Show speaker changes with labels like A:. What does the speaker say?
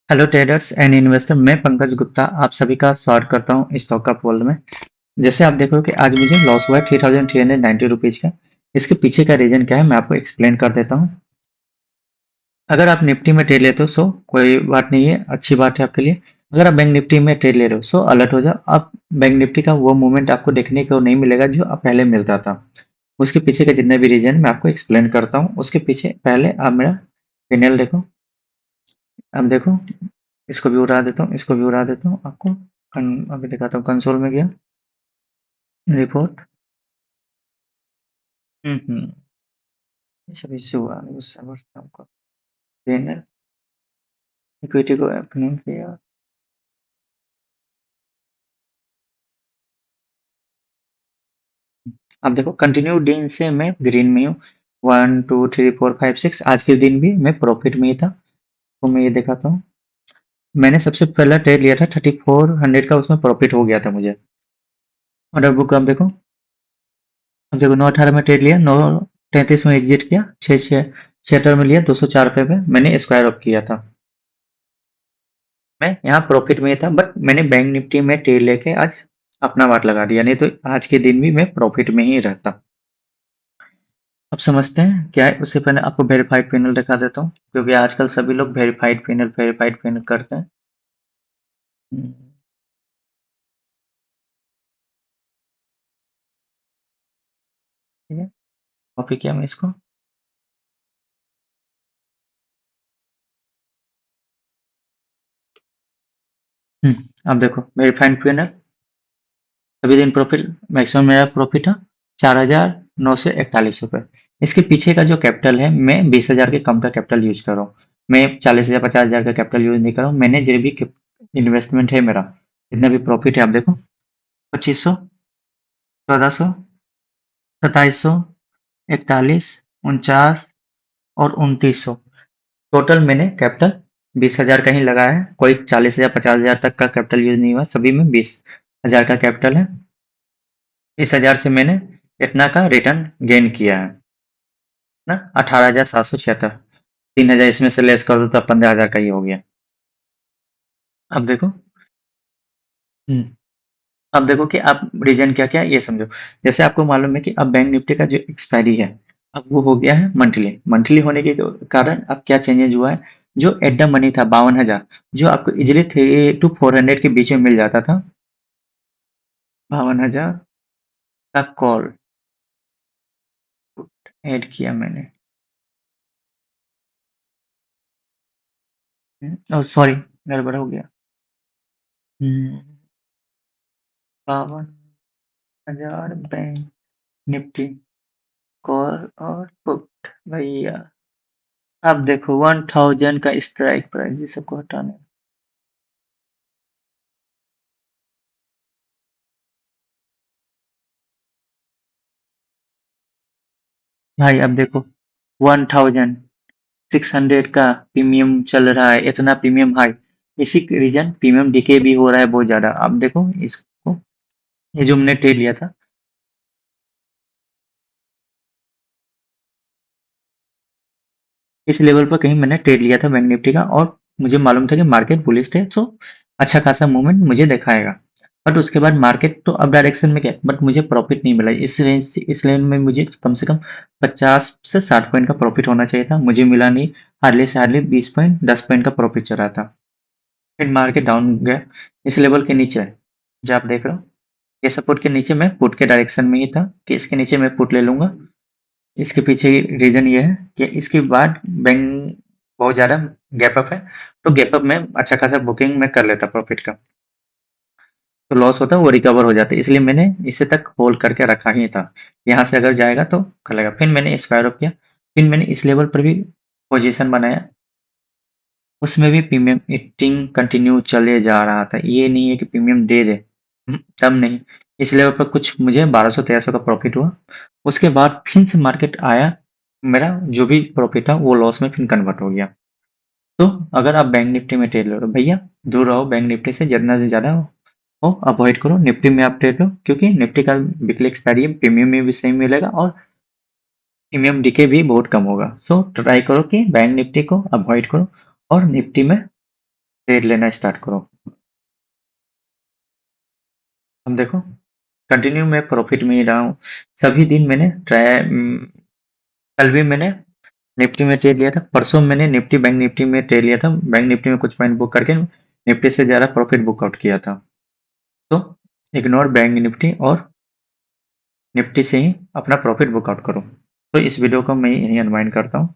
A: Hello traders and investor, मैं पंकज गुप्ता आप सभी का स्वागत करता हूं स्टॉक अप वर्ल्ड में। जैसे आप देख रहे हो कि आज मुझे लॉस हुआ है 3390 रुपीज का। इसके पीछे का रीजन क्या है मैं आपको एक्सप्लेन कर देता हूं। अगर आप निफ्टी में ट्रेड लेते हो सो कोई बात नहीं है, अच्छी बात है आपके लिए। अगर आप बैंक निफ्टी में ट्रेड ले रहे हो सो अलर्ट हो जाओ। आप बैंक निफ्टी का वो मूवमेंट आपको देखने को नहीं मिलेगा जो अब पहले मिलता था। उसके पीछे के जितने भी रीजन मैं आपको एक्सप्लेन करता हूँ। उसके पीछे पहले आप मेरा पैनल देखो। अब देखो, इसको भी उड़ा देता हूँ, इसको भी उड़ा देता हूँ आपको। अभी दिखाता हूँ, कंसोल में गया, रिपोर्ट। हम्म, ये सब इश्यू हुआ उस सर्वर से हमको। ट्रेनर इक्विटी को ओपनिंग किया। अब देखो, कंटिन्यू दिन से मैं ग्रीन में हूँ। 1 2 3 4 5 6 आज के दिन भी मैं प्रॉफिट में ही था। तो मैं ये दिखाता हूँ। मैंने सबसे पहला ट्रेड लिया था 3400 का, उसमें प्रॉफिट हो गया था मुझे। ऑर्डर बुक अब देखो। अब देखो, 918 में ट्रेड लिया, 933 में एग्जिट किया, 76 में लिया, 204 रुपये में मैंने स्क्वायर ऑफ किया था। मैं यहाँ प्रॉफिट में था, बट मैंने बैंक निफ्टी में ट्रेड लेके आज अपना वाट लगा दिया, नहीं तो आज के दिन भी मैं प्रॉफिट में ही रहता। अब समझते हैं क्या है। उससे पहले आपको वेरीफाइड पैनल दिखा देता हूँ, क्योंकि आजकल सभी लोग वेरीफाइड पैनल करते हैं। हम्म, ठीक है, कॉपी किया मैं इसको। अब देखो, वेरीफाइड पैनल सभी दिन प्रॉफिट, मैक्सिमम मेरा प्रॉफिट है 4,941 रुपये। इसके पीछे का जो कैपिटल है, मैं 20,000 के कम का कैपिटल यूज कर रहा हूँ। मैं 40,000 50,000 का कैपिटल यूज नहीं कर रहा हूँ। मैंने जो भी इन्वेस्टमेंट है मेरा, जितना भी प्रॉफिट है आप देखो, 2500, 1400, 2700, 41, 49 और 2900। टोटल मैंने कैपिटल 20,000 का ही लगाया है। कोई 40,000 50,000 तक का कैपिटल यूज नहीं हुआ, सभी में 20,000 का कैपिटल है। इस हजार से मैंने इतना का रिटर्न गेन किया है ना, 18,776। 3,000 इसमें से लेस कर दो तो 15,000 का ही हो गया। अब देखो। हम्म, अब देखो कि आप रीजन क्या क्या ये समझो। जैसे आपको मालूम है कि अब बैंक निफ्टी का जो एक्सपायरी है, अब वो हो गया है मंथली। मंथली होने के कारण अब क्या चेंजेज हुआ है। जो एट द मनी था 52,000, जो आपको इजिली 3 to 400 के बीच में मिल जाता था, 52,000 का कॉल ऐड किया मैंने। सॉरी, गड़बड़ हो गया। 52,000 बैंक निफ्टी कॉल और पुट भैया। अब देखो, 1,000 का स्ट्राइक प्राइस, ये सबको हटाना है। भाई अब देखो, 1,600 का प्रीमियम चल रहा है, इतना प्रीमियम हाई। इसी रीजन प्रीमियम डीके भी हो रहा है बहुत ज्यादा। अब देखो इसको, ये जो हमने ट्रेड लिया था, इस लेवल पर कहीं मैंने ट्रेड लिया था बैंक निफ्टी का, और मुझे मालूम था कि मार्केट बुलिश है, तो अच्छा खासा मूवमेंट मुझे दिखाएगा। बट उसके बाद मार्केट तो अब डायरेक्शन में गया, बट मुझे प्रॉफिट नहीं मिला। इस रेंज में मुझे कम से कम 50 से 60 पॉइंट का प्रॉफिट होना चाहिए था, मुझे मिला नहीं। हार्डली से हार्डली 20 पॉइंट 10 पॉइंट का प्रॉफिट चला था। फिर मार्केट डाउन गया इस लेवल के नीचे, जो आप देख रहे हो। ये सपोर्ट के नीचे मैं पुट के डायरेक्शन में ही था कि इसके नीचे मैं पुट ले लूंगा। इसके पीछे रीजन ये है कि इसके बाद बैंक बहुत ज़्यादा गैप अप है, तो गैप अप में अच्छा खासा बुकिंग में कर लेता प्रॉफिट का। तो लॉस होता है वो रिकवर हो जाता है, इसलिए मैंने इसे तक होल्ड करके रखा ही था। यहाँ से अगर जाएगा तो खलेगा। फिर मैंने स्क्वायर ऑफ किया। फिर मैंने इस लेवल पर भी पोजीशन बनाया, उसमें भी प्रीमियम ईटिंग कंटिन्यू चले जा रहा था। ये नहीं है कि प्रीमियम दे दे, तब नहीं। इस लेवल पर कुछ मुझे 1200 1300 का प्रॉफिट हुआ। उसके बाद फिर से मार्केट आया, मेरा जो भी प्रॉफिट था वो लॉस में फिर कन्वर्ट हो गया। तो अगर आप बैंक निफ्टी में ट्रेड लो भैया, दूर रहो बैंक निफ्टी से, जितना से ज्यादा हो अवॉइड करो। निफ्टी में आप ट्रेड लो, क्योंकि निफ्टी का वीकली एक्सपायरी प्रीमियम में भी सेम मिलेगा, और प्रीमियम डीके भी बहुत कम होगा। सो ट्राई करो कि बैंक निफ्टी को अवॉइड करो और निफ्टी में ट्रेड लेना स्टार्ट करो। अब देखो, कंटिन्यू मैं प्रॉफिट में ही रहा हूँ। सभी दिन मैंने कल भी मैंने निफ्टी में ट्रेड लिया था, परसों मैंने निफ्टी बैंक निफ्टी में ट्रेड लिया था, बैंक निफ्टी में कुछ पॉइंट बुक करके निफ्टी से ज़्यादा प्रॉफिट बुक आउट किया था। तो इग्नोर बैंक निफ्टी और निफ्टी से ही अपना प्रॉफिट बुक आउट करो। तो इस वीडियो को मैं यही अनवाइंड करता हूँ।